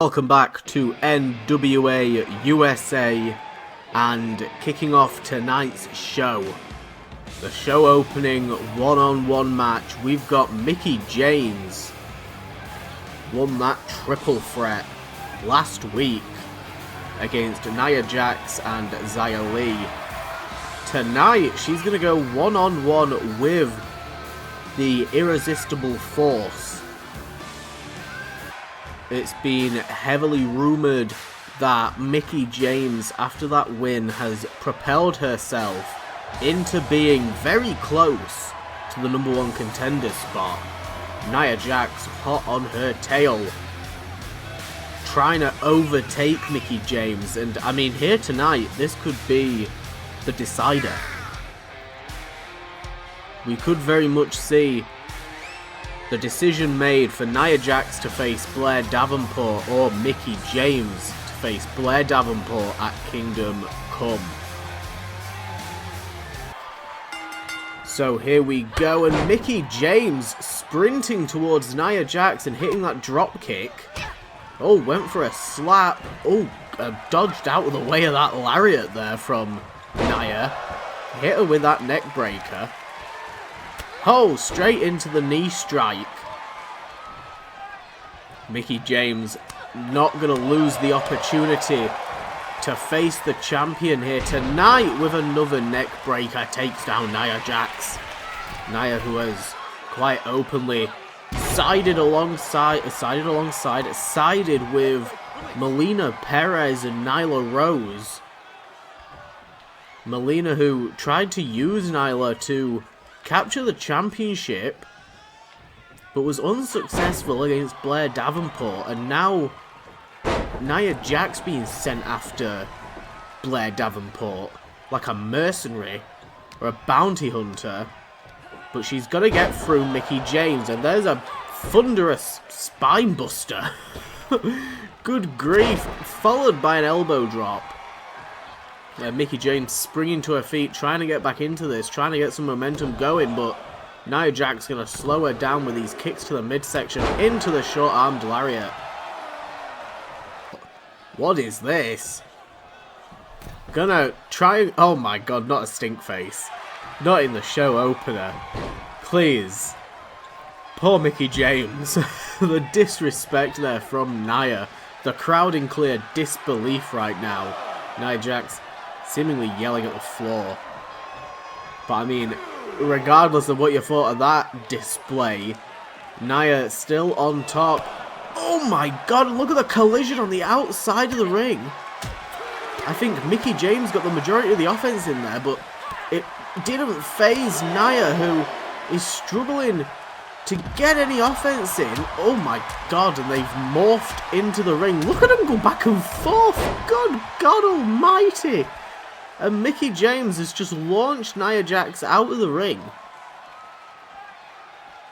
Welcome back to NWA USA, and kicking off tonight's show, the show opening one-on-one match, we've got Mickie James. Won that triple threat last week against Nia Jax and Xia Li. Tonight, she's going to go one-on-one with the Irresistible Force. It's been heavily rumoured that Mickie James, after that win, has propelled herself into being very close to the #1 contender spot. Nia Jax hot on her tail, trying to overtake Mickie James, and I mean, here tonight, this could be the decider. We could very much see the decision made for Nia Jax to face Blair Davenport or Mickie James to face Blair Davenport at Kingdom Come. So here we go, and Mickie James sprinting towards Nia Jax and hitting that drop kick. Oh, went for a slap. Oh, dodged out of the way of that lariat there from Nia. Hit her with that neck breaker. Oh, straight into the knee strike. Mickie James not going to lose the opportunity to face the champion here tonight with another neck breaker. Takes down Nia Jax. Nia, who has quite openly sided with Melina Perez and Nyla Rose. Melina, who tried to use Nyla to capture the championship, but was unsuccessful against Blair Davenport, and now Nia Jax being sent after Blair Davenport like a mercenary or a bounty hunter. But she's got to get through Mickie James, and there's a thunderous spine buster. Good grief, followed by an elbow drop. Mickie James springing to her feet, trying to get back into this, trying to get some momentum going, but Nia Jax going to slow her down with these kicks to the midsection into the short-armed lariat. What is this? Gonna try... Oh my god, not a stink face. Not in the show opener. Please. Poor Mickie James. The disrespect there from Nia. The crowd in clear disbelief right now. Nia Jax seemingly yelling at the floor. But I mean, regardless of what you thought of that display, Nia still on top. Oh my god, look at the collision on the outside of the ring. I think Mickie James got the majority of the offense in there, but it didn't phase Nia, who is struggling to get any offense in. Oh my god, and they've morphed into the ring. Look at them go back and forth. Good God almighty. And Mickie James has just launched Nia Jax out of the ring.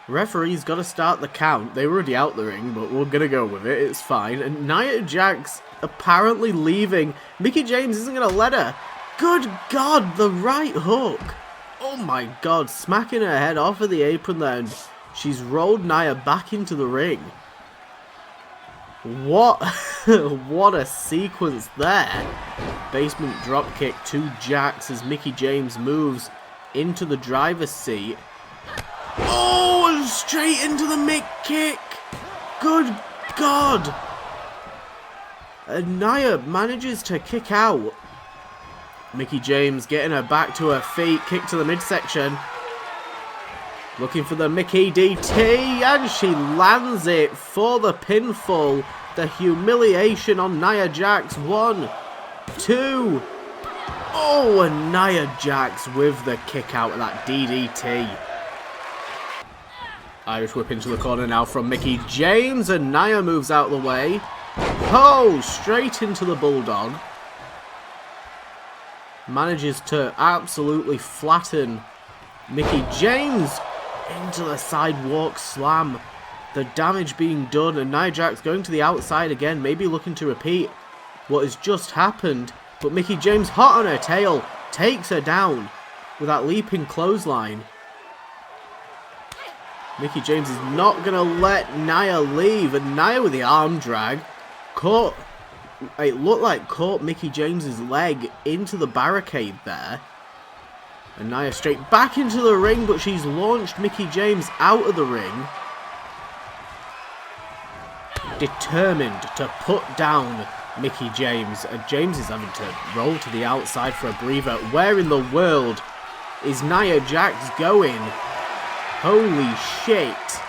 Referee's got to start the count. They were already out the ring, but we're going to go with it. It's fine. And Nia Jax apparently leaving. Mickie James isn't going to let her. Good God, the right hook. Oh my God, smacking her head off of the apron there. And she's rolled Nia back into the ring. What? What a sequence there. Basement dropkick to Jax as Mickie James moves into the driver's seat. Oh, and straight into the Mick kick. Good God. And Nia manages to kick out. Mickie James getting her back to her feet. Kick to the midsection. Looking for the Mickey DT, and she lands it for the pinfall. The humiliation on Nia Jax. 1, 2. Oh, and Nia Jax with the kick out of that DDT. Irish whip into the corner now from Mickie James, and Nia moves out of the way. Oh, straight into the Bulldog. Manages to absolutely flatten Mickie James into the sidewalk slam. The damage being done, and Nia Jax going to the outside again, maybe looking to repeat what has just happened. But Mickie James, hot on her tail, takes her down with that leaping clothesline. Mickie James is not going to let Nia leave, and Nia with the arm drag caught, it looked like caught Mickie James's leg into the barricade there. And Nia straight back into the ring, but she's launched Mickie James out of the ring. Determined to put down Mickie James. And James is having to roll to the outside for a breather. Where in the world is Nia Jax going? Holy shit.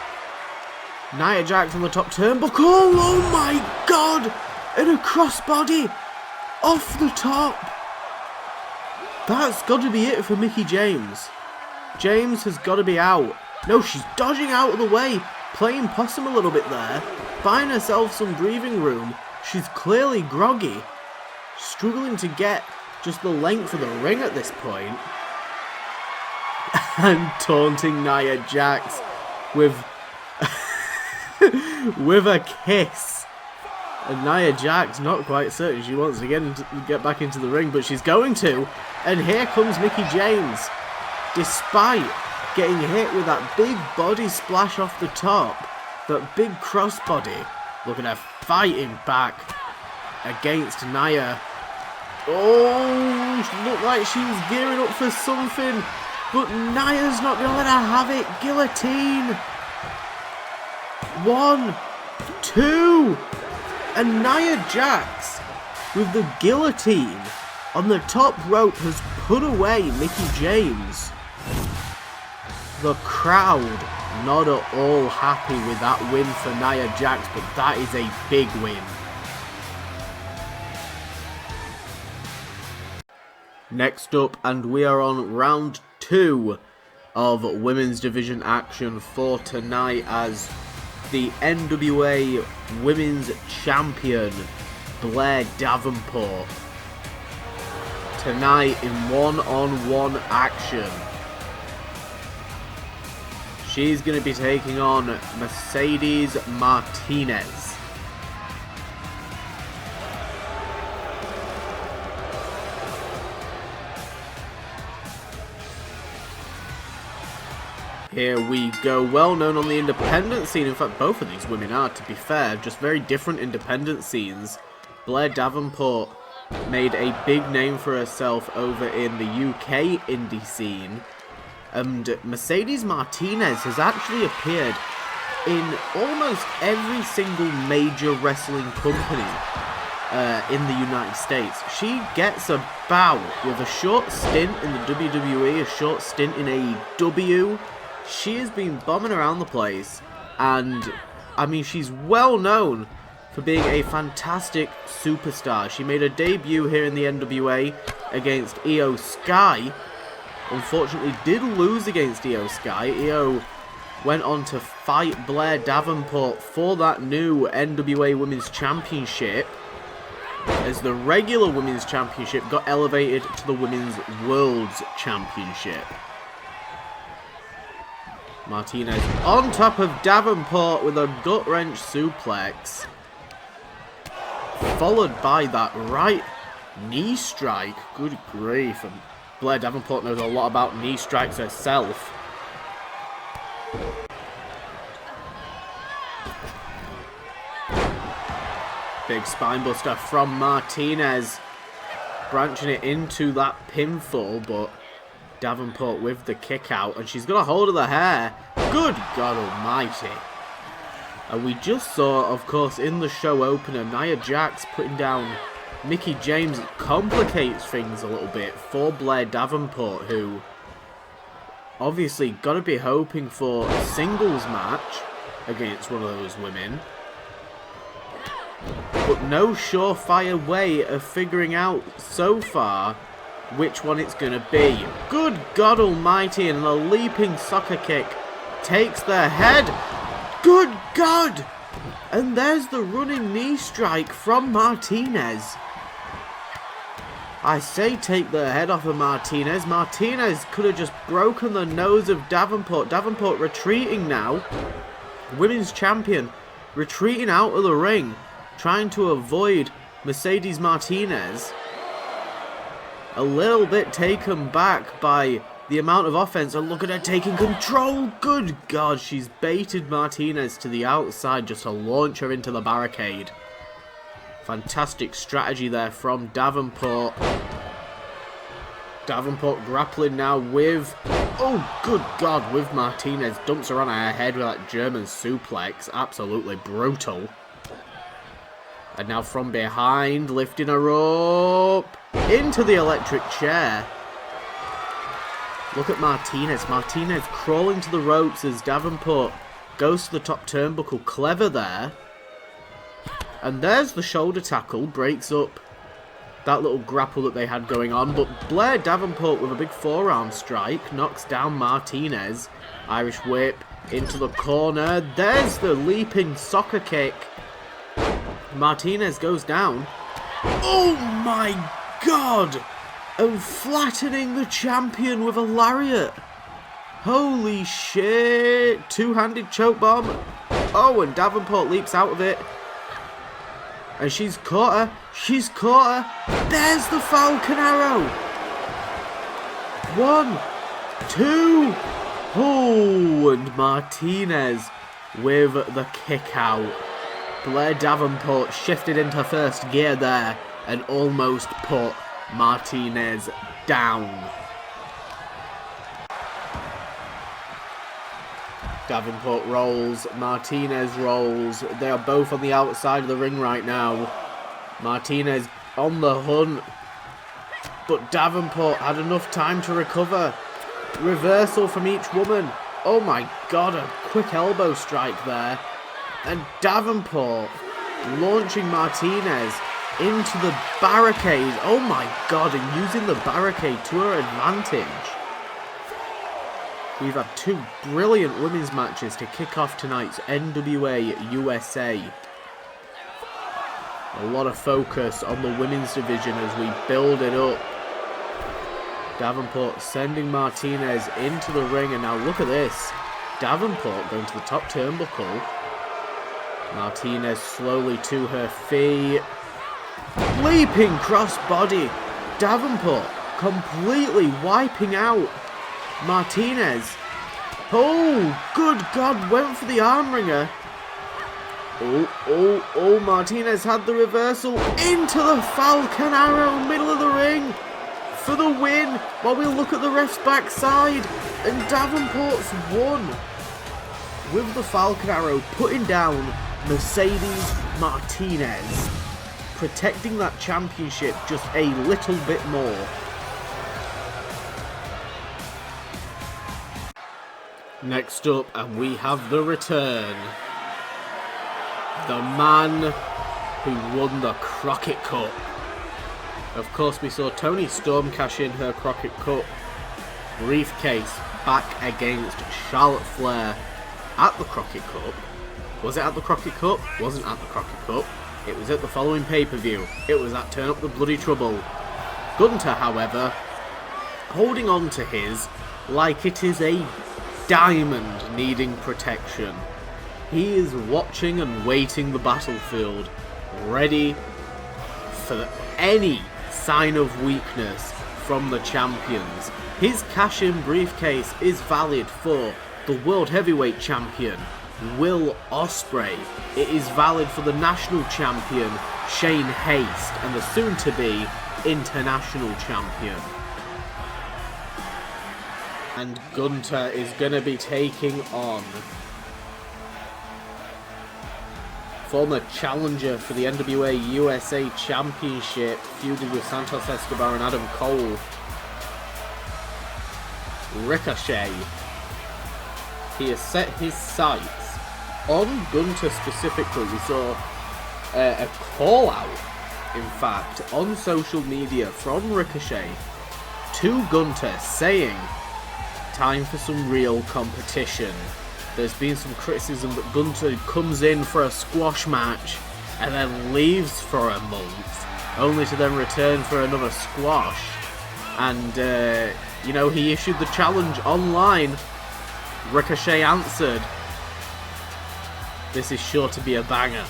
Nia Jax on the top turnbuckle. Oh my god! And a crossbody off the top. That's got to be it for Mickie James. James has got to be out. No, she's dodging out of the way. Playing possum a little bit there. Buying herself some breathing room. She's clearly groggy. Struggling to get just the length of the ring at this point. And taunting Nia Jax with with a kiss. And Nia Jax not quite certain she wants to get back into the ring, but she's going to. And here comes Mickie James. Despite getting hit with that big body splash off the top, that big crossbody, look at her fighting back against Nia. Oh, she looked like she was gearing up for something, but Nia's not going to let her have it. Guillotine. 1, 2, and Nia Jax with the guillotine on the top rope has put away Mickie James. The crowd not at all happy with that win for Nia Jax, but that is a big win. Next up, and we are on round 2 of women's division action for tonight, as the NWA Women's Champion Blair Davenport tonight in one-on-one action. She's going to be taking on Mercedes Martinez. Here we go. Well known on the independent scene. In fact, both of these women are, to be fair, just very different independent scenes. Blair Davenport made a big name for herself over in the UK indie scene. And Mercedes Martinez has actually appeared in almost every single major wrestling company in the United States. She gets about, with a short stint in the WWE, a short stint in AEW. She has been bombing around the place, and I mean, she's well known for being a fantastic superstar. She made her debut here in the NWA against Io Sky. Unfortunately did lose against Io Sky. Io went on to fight Blair Davenport for that new NWA Women's Championship, as the regular Women's Championship got elevated to the Women's World's Championship. Martinez on top of Davenport with a gut-wrench suplex, followed by that right knee strike. Good grief. And Blair Davenport knows a lot about knee strikes herself. Big spinebuster from Martinez, branching it into that pinfall, but Davenport with the kick out, and she's got a hold of the hair. Good God almighty. And we just saw, of course, in the show opener, Nia Jax putting down Mickie James. It complicates things a little bit for Blair Davenport, who obviously got to be hoping for a singles match against one of those women, but no surefire way of figuring out so far which one it's going to be. Good God almighty, and a leaping soccer kick takes their head. Good God! And there's the running knee strike from Martinez. I say take their head off of Martinez. Martinez could have just broken the nose of Davenport. Davenport retreating now. Women's champion retreating out of the ring, trying to avoid Mercedes Martinez. A little bit taken back by the amount of offense, and look at her taking control. Good God, she's baited Martinez to the outside just to launch her into the barricade. Fantastic strategy there from Davenport. Davenport grappling now with, oh good God, with Martinez. Dumps her on her head with that German suplex. Absolutely brutal. And now from behind, lifting her up into the electric chair. Look at Martinez. Martinez crawling to the ropes as Davenport goes to the top turnbuckle. Clever there. And there's the shoulder tackle. Breaks up that little grapple that they had going on. But Blair Davenport with a big forearm strike knocks down Martinez. Irish whip into the corner. There's the leaping soccer kick. Martinez goes down. Oh my God! And flattening the champion with a lariat. Holy shit. Two-handed choke bomb. Oh, and Davenport leaps out of it. And she's caught her. She's caught her. There's the Falcon Arrow. 1, 2. Oh, and Martinez with the kick out. Blair Davenport shifted into first gear there and almost put Martinez down. Davenport rolls, Martinez rolls. They are both on the outside of the ring right now. Martinez on the hunt, but Davenport had enough time to recover. Reversal from each woman. Oh my God, a quick elbow strike there. And Davenport launching Martinez into the barricade. Oh my God, and using the barricade to her advantage. We've had two brilliant women's matches to kick off tonight's NWA USA. A lot of focus on the women's division as we build it up. Davenport sending Martinez into the ring, and now look at this. Davenport going to the top turnbuckle. Martinez slowly to her feet. Leaping crossbody. Davenport completely wiping out Martinez. Oh, good God, went for the arm wringer. Oh, Martinez had the reversal into the Falcon Arrow, middle of the ring for the win, while we look at the ref's backside, and Davenport's won with the Falcon Arrow, putting down Mercedes Martinez, protecting that championship just a little bit more. Next up, and we have the return. The man who won the Crockett Cup. Of course, we saw Toni Storm cash in her Crockett Cup briefcase back against Charlotte Flair at the Crockett Cup. Was it at the Crockett Cup? Wasn't at the Crockett Cup. It was at the following pay-per-view. It was at Turn Up the Bloody Trouble. Gunter, however, holding on to his like it is a diamond needing protection. He is watching and waiting the battlefield, ready for any sign of weakness from the champions. His cash-in briefcase is valid for the World Heavyweight Champion, Will Ospreay. It is valid for the National Champion, Shane Haste, and the soon-to-be International Champion. And Gunter is going to be taking on former challenger for the NWA USA Championship, feuded with Santos Escobar and Adam Cole, Ricochet. He has set his sights on Gunter specifically. We saw a call out, in fact, on social media from Ricochet to Gunter saying, time for some real competition. There's been some criticism that Gunter comes in for a squash match and then leaves for a month, only to then return for another squash. And, he issued the challenge online. Ricochet answered, this is sure to be a banger.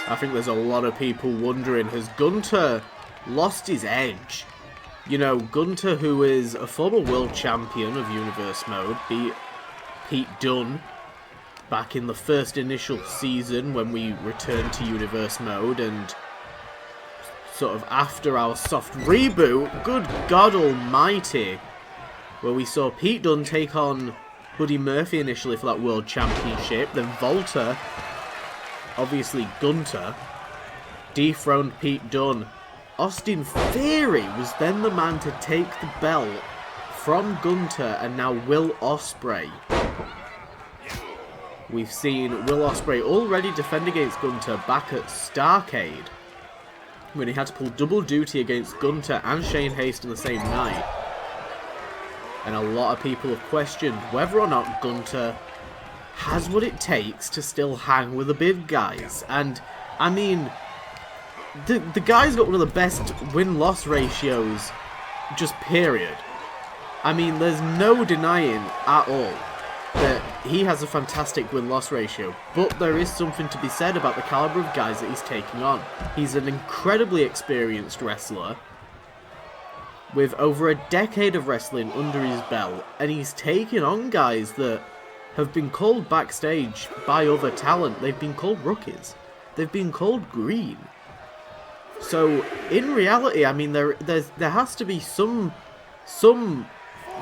I think there's a lot of people wondering, has Gunter lost his edge? Gunter, who is a former world champion of Universe Mode, beat Pete Dunne back in the first initial season when we returned to Universe Mode, and sort of after our soft reboot, good God almighty, where we saw Pete Dunne take on Buddy Murphy initially for that World Championship, then Volta, obviously Gunter, dethroned Pete Dunne. Austin Theory was then the man to take the belt from Gunter, and now Will Ospreay. We've seen Will Ospreay already defend against Gunter back at Starrcade, when he had to pull double duty against Gunter and Shane Haste on the same night. And a lot of people have questioned whether or not Gunter has what it takes to still hang with the big guys. And, I mean, the guy's got one of the best win-loss ratios, just period. I mean, there's no denying at all that he has a fantastic win-loss ratio, but there is something to be said about the caliber of guys that he's taking on. He's an incredibly experienced wrestler with over a decade of wrestling under his belt, and he's taking on guys that have been called backstage by other talent. They've been called rookies. They've been called green. So, in reality, I mean, there has to be some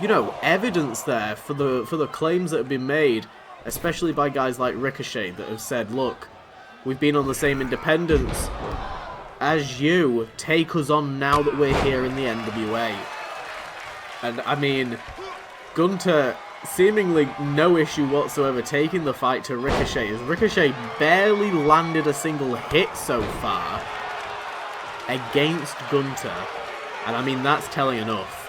you know, evidence there for the claims that have been made, especially by guys like Ricochet that have said, look, we've been on the same independence as you, take us on now that we're here in the NWA. And I mean, Gunter, seemingly no issue whatsoever taking the fight to Ricochet, as Ricochet barely landed a single hit so far against Gunter. And I mean, that's telling enough.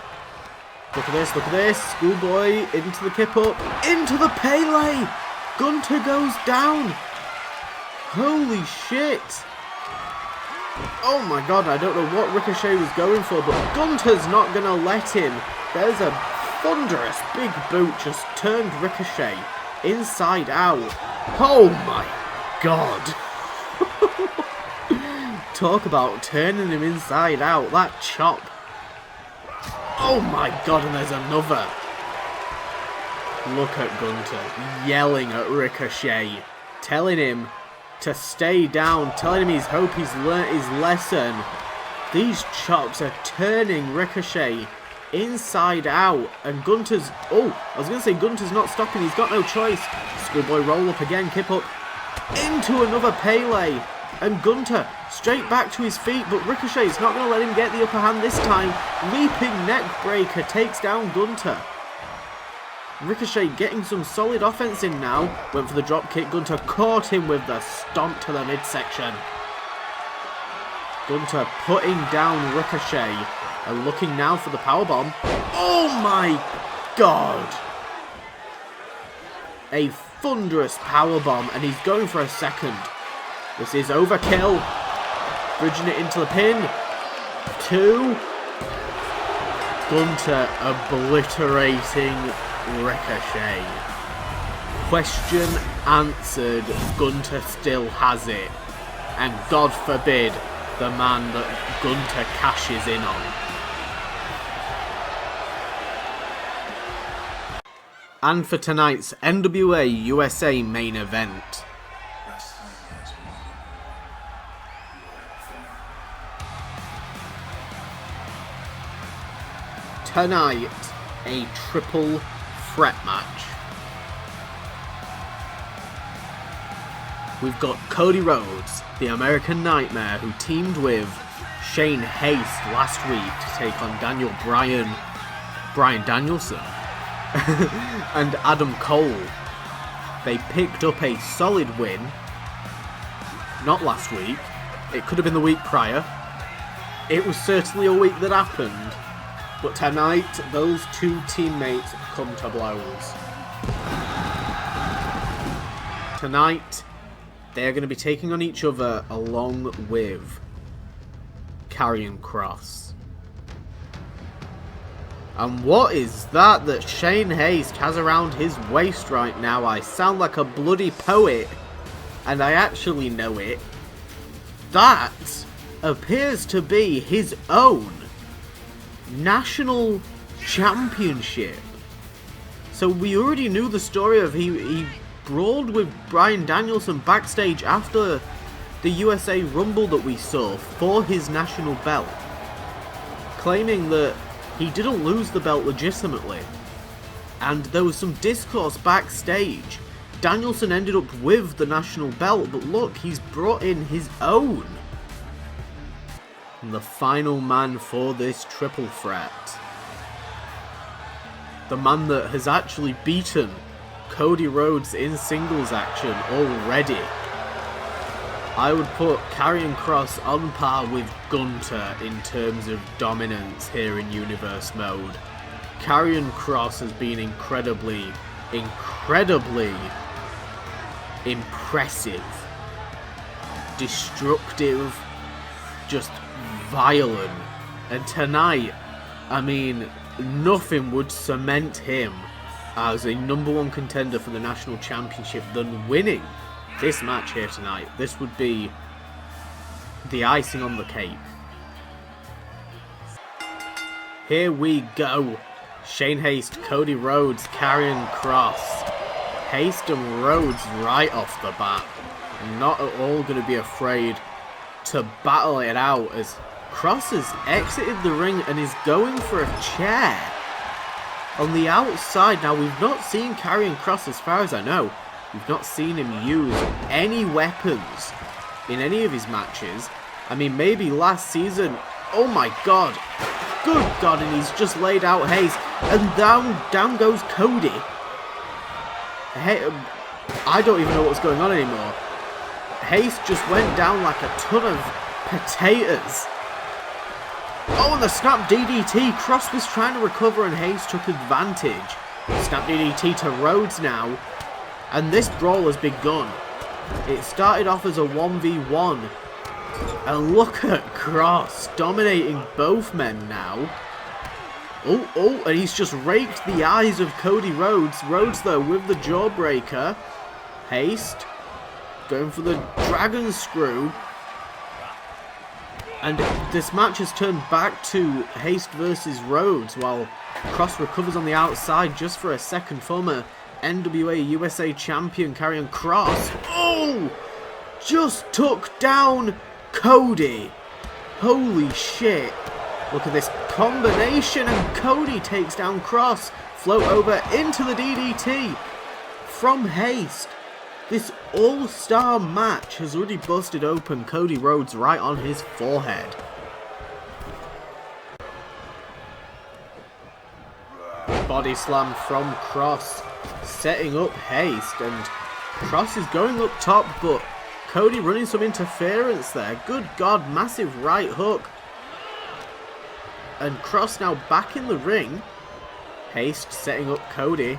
Look at this, look at this. Schoolboy into the kip up, into the Pele. Gunter goes down. Holy shit. Oh my god, I don't know what Ricochet was going for, but Gunter's not going to let him. There's a thunderous big boot just turned Ricochet inside out. Oh my god. Talk about turning him inside out. That chop. Oh my god, and there's another. Look at Gunter yelling at Ricochet, telling him to stay down, telling him he's hope he's learnt his lesson. These chops are turning Ricochet inside out, and Gunter's, oh, I was going to say Gunter's not stopping, he's got no choice. Schoolboy roll up again, kip up, into another Pele, and Gunter straight back to his feet, but Ricochet's not going to let him get the upper hand this time. Leaping neck breaker takes down Gunter. Ricochet getting some solid offense in now. Went for the drop kick. Gunter caught him with the stomp to the midsection. Gunter putting down Ricochet and looking now for the powerbomb. Oh my god! A thunderous powerbomb, and he's going for a second. This is overkill. Bridging it into the pin. 2. Gunter obliterating Ricochet. Question answered. Gunter still has it. And God forbid the man that Gunter cashes in on. And for tonight's NWA USA main event. Tonight, a triple threat match. We've got Cody Rhodes, the American Nightmare, who teamed with Shane Haste last week to take on Bryan Danielson, and Adam Cole. They picked up a solid win. Not last week. It could have been the week prior. It was certainly a week that happened. But tonight, those two teammates come to blows. Tonight, they're going to be taking on each other along with Karrion Kross. And what is that Shane Haste has around his waist right now? I sound like a bloody poet, and I actually know it. That appears to be his own national championship. So we already knew the story of he brawled with Bryan Danielson backstage after the USA Rumble that we saw for his national belt, claiming that he didn't lose the belt legitimately. And there was some discourse backstage. Danielson ended up with the national belt, but look, he's brought in his own. And the final man for this triple threat. The man that has actually beaten Cody Rhodes in singles action already. I would put Karrion Kross on par with Gunter in terms of dominance here in Universe Mode. Karrion Kross has been incredibly impressive, destructive, just violent. And tonight, I mean, nothing would cement him as a #1 contender for the national championship than winning this match here tonight. This would be the icing on the cake. Here we go. Shane Haste, Cody Rhodes, Karrion Kross. Haste and Rhodes right off the bat. Not at all going to be afraid to battle it out as Kross has exited the ring and is going for a chair on the outside. Now, we've not seen Karrion Kross, as far as I know, we've not seen him use any weapons in any of his matches. I mean, maybe last season. Oh my god. Good god, and he's just laid out Haste. And down goes Cody. I don't even know what's going on anymore. Haste just went down like a ton of potatoes. Oh, and the snap DDT. Kross was trying to recover and Haste took advantage. Snap DDT to Rhodes now. And this brawl has begun. It started off as a 1v1. And look at Kross dominating both men now. Oh, and he's just raked the eyes of Cody Rhodes. Rhodes, though, with the jawbreaker. Haste going for the dragon screw. And this match has turned back to Haste versus Rhodes, while Kross recovers on the outside just for a second. Former NWA USA champion Karrion Kross. Oh! Just took down Cody. Holy shit. Look at this combination, and Cody takes down Kross. Float over into the DDT from Haste. This all-star match has already busted open Cody Rhodes right on his forehead. Body slam from Kross, setting up Haste, and Kross is going up top, but Cody running some interference there. Good god, massive right hook. And Kross now back in the ring. Haste setting up Cody.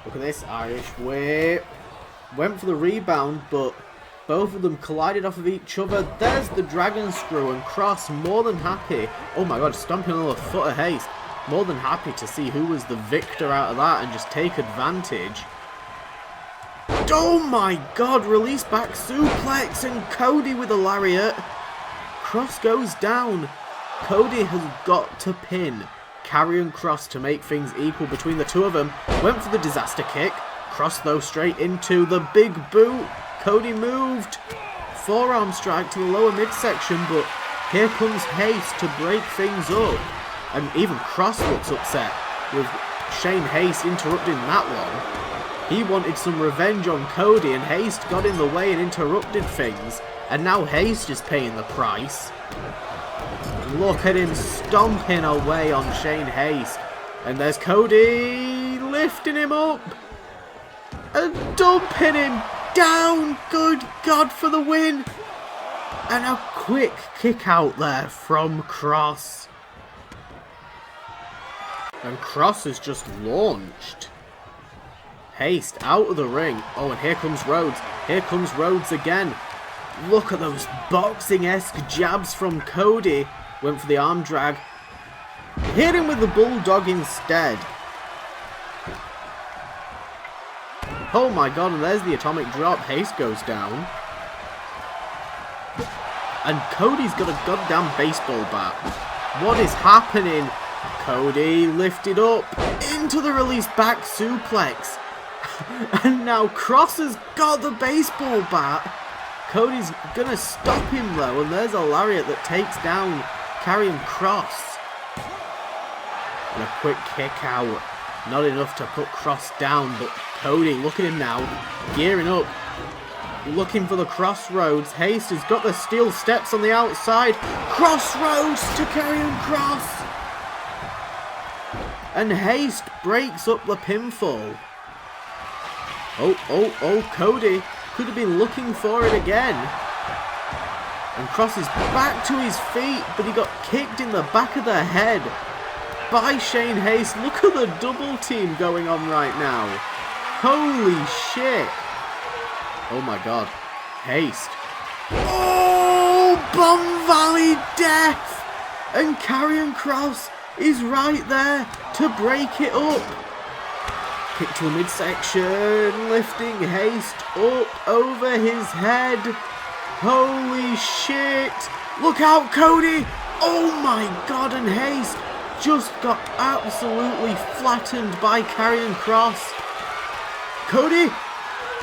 Look at this Irish whip. Went for the rebound, but both of them collided off of each other. There's the dragon screw, and Kross more than happy. Oh my god, stomping on the foot of Haste. More than happy to see who was the victor out of that and just take advantage. Oh my god, release back suplex, and Cody with a lariat. Kross goes down. Cody has got to pin Karrion Kross to make things equal between the two of them. Went for the disaster kick. Kross, though, straight into the big boot. Cody moved. Forearm strike to the lower midsection, but here comes Haste to break things up. And even Kross looks upset with Shane Haste interrupting that one. He wanted some revenge on Cody, and Haste got in the way and interrupted things. And now Haste is paying the price. Look at him stomping away on Shane Haste. And there's Cody lifting him up and dumping him down. Good god, for the win. And a quick kick out there from Kross. And Kross has just launched Haste out of the ring. Oh, and here comes Rhodes. Here comes Rhodes again. Look at those boxing-esque jabs from Cody. Went for the arm drag. Hit him with the bulldog instead. Oh my god, and there's the atomic drop. Haste goes down. And Cody's got a goddamn baseball bat. What is happening? Cody lifted up into the release back suplex. And now Cross has got the baseball bat. Cody's gonna stop him though, and there's a lariat that takes down Karrion Kross. And a quick kick out. Not enough to put Kross down, but Cody, look at him now, gearing up, looking for the crossroads. Haste has got the steel steps on the outside. Crossroads to Karrion Kross. And Haste breaks up the pinfall. Oh, Cody could have been looking for it again. And Kross is back to his feet, but he got kicked in the back of the head by Shane Haste. Look at the double team going on right now. Holy shit. Oh my god. Haste. Oh, Bomb Valley Death. And Karrion Kross is right there to break it up. Kick to the midsection, lifting Haste up over his head. Holy shit. Look out, Cody. Oh my god, and Haste just got absolutely flattened by Karrion Kross. Cody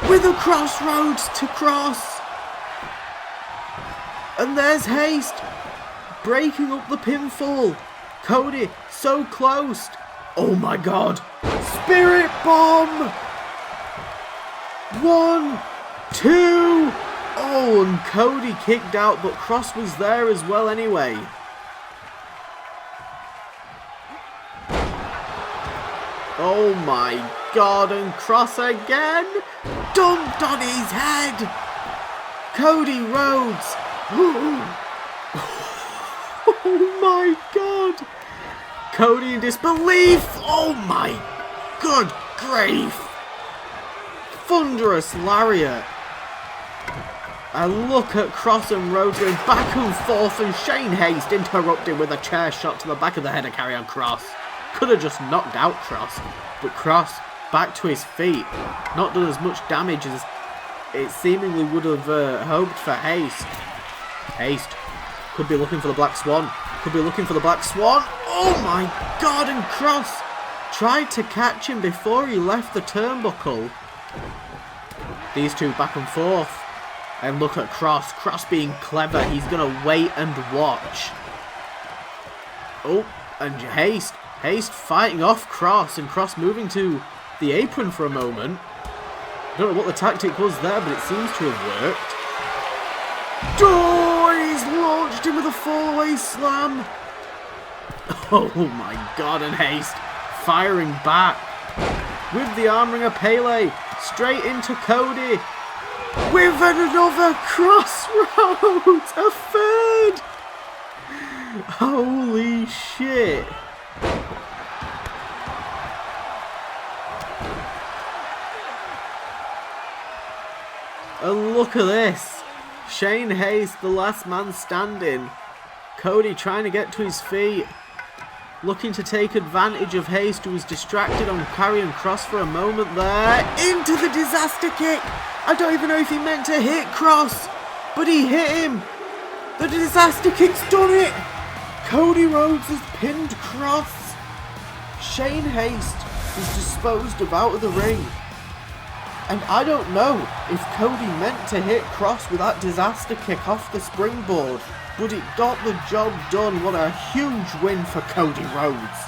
with a crossroads to Kross. And there's Haste breaking up the pinfall. Cody so close. Oh my god. Spirit Bomb. 1, 2. Oh, and Cody kicked out, but Kross was there as well anyway. Oh my god, and Kross again. Dumped on his head. Cody Rhodes. Oh my god. Cody in disbelief. Oh my good grief. Thunderous lariat. And look at Kross and Rhodes going back and forth, and Shane Haste interrupted with a chair shot to the back of the head of Karrion Kross. Could have just knocked out Kross, but Kross back to his feet. Not done as much damage as it seemingly would have hoped for Haste. Haste could be looking for the Black Swan. Could be looking for the Black Swan. Oh my god, and Kross tried to catch him before he left the turnbuckle. These two back and forth. And look at Kross. Kross being clever. He's going to wait and watch. Oh, and Haste. Haste fighting off Kross, and Kross moving to the apron for a moment. I don't know what the tactic was there, but it seems to have worked. Oh, he's launched him with a fall-away slam. Oh my god, and Haste firing back with the Armringer Pele straight into Cody with another crossroads, a third. Holy shit. And look at this. Shane Haste, the last man standing. Cody trying to get to his feet. Looking to take advantage of Haste, who was distracted on Karrion Kross for a moment there. Into the disaster kick. I don't even know if he meant to hit Kross, but he hit him. The disaster kick's done it. Cody Rhodes has pinned Kross. Shane Haste is disposed of out of the ring. And I don't know if Cody meant to hit Kross with that disaster kick off the springboard, but it got the job done. What a huge win for Cody Rhodes.